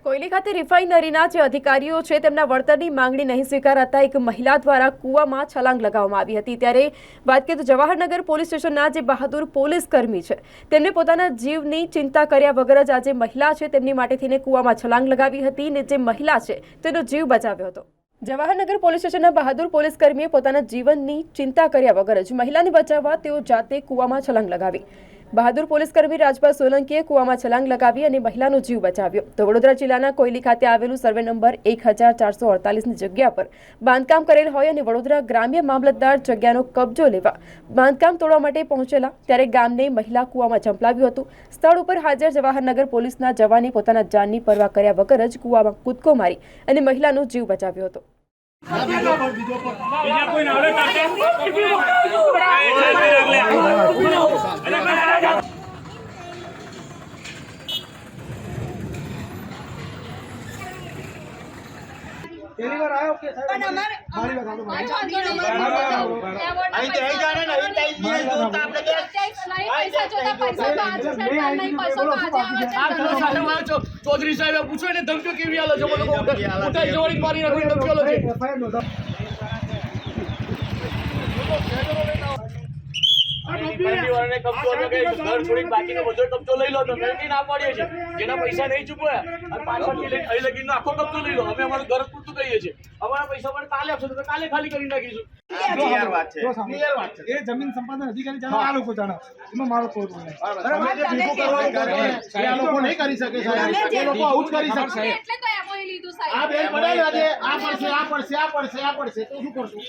કોયલી ખાતે રિફાઇનરીના જે અધિકારીઓ છે તેમના વળતરની માંગણી નહીં સ્વીકારાતા એક મહિલા દ્વારા કૂવામાં છલાંગ લગાવવામાં આવી હતી। ત્યારે વાત કરીએ તો જવાહરનગર પોલીસ સ્ટેશનના જે બહાદુર પોલીસ કર્મી છે તેમને પોતાના જીવની ચિંતા કર્યા વગર જ આજે મહિલા છે તેમની માટે થઈને કૂવામાં છલાંગ લગાવી હતી અને જે મહિલા છે તેનો જીવ બચાવ્યો હતો। જવાહરનગર પોલીસ સ્ટેશનના બહાદુર પોલીસ કર્મીએ પોતાના જીવનની ચિંતા કર્યા વગર જ મહિલાને બચાવવા તેઓ જાતે કૂવામાં છલાંગ લગાવી। બહાદુર પોલીસ કર્મી રાજપાલ સોલંકીએ કૂવામાં છલાંગ લગાવી અને મહિલાનો જીવ બચાવ્યો। તો વડોદરા જિલ્લાના કોયલી ખાતે આવેલું સર્વે નંબર 1448ની જગ્યા પર બાંધકામ કરેલ હોય અને વડોદરા ગ્રામ્ય મામલતદાર જગ્યાનો કબજો લેવા બાંધકામ તોડવા માટે પહોંચેલા ત્યારે ગામને મહિલા કૂવામાં ઝંપલાવ્યું હતું। સ્થળ ઉપર હાજર જવાહરનગર પોલીસના જવાને પોતાના જાનની પરવા કર્યા વગર જ કૂવામાં કૂદકો મારી અને મહિલાનો જીવ બચાવ્યો હતો। पहली बार आए ओके सर मारी बता दो आई जाने ना आई दोस्त आप लगे पैसा जो पैसा नहीं पैसा चौधरी साहब पूछो ने धमकी केवी आलो जो लोग उठा जोड़ी मारी रखी धमकी आलो છે एफआईआर नो વાળાને કબજો ન કરે ઘર છોડીને બાકીનો બધો કબજો લઈ લો તો મેં ના પાડીએ છે જેના પૈસા નહીં ચૂકવ્યા અને પાછળથી લઈને અહીં લગીનો આખો કબજો લઈ લો અમે અમારું ઘર પૂરતું કહીએ છીએ અમારા પૈસા પણ કાલે આપશો તો કાલે ખાલી કરી નાખીશું। क्लियर बात है ये जमीन संपादन अधिकारी जाने आ लोग जाना એમાં મારો કોઈ રોલ નહીં બરાબર જે ભીખો કરવાનું કરે આ લોકો નહીં કરી શકે સાહેબ એ લોકો આઉટ કરી શકશે એટલે તો એમોય લીધું સાહેબ આ બેન પડાવી આજે આ પડશે તો શું કરશું।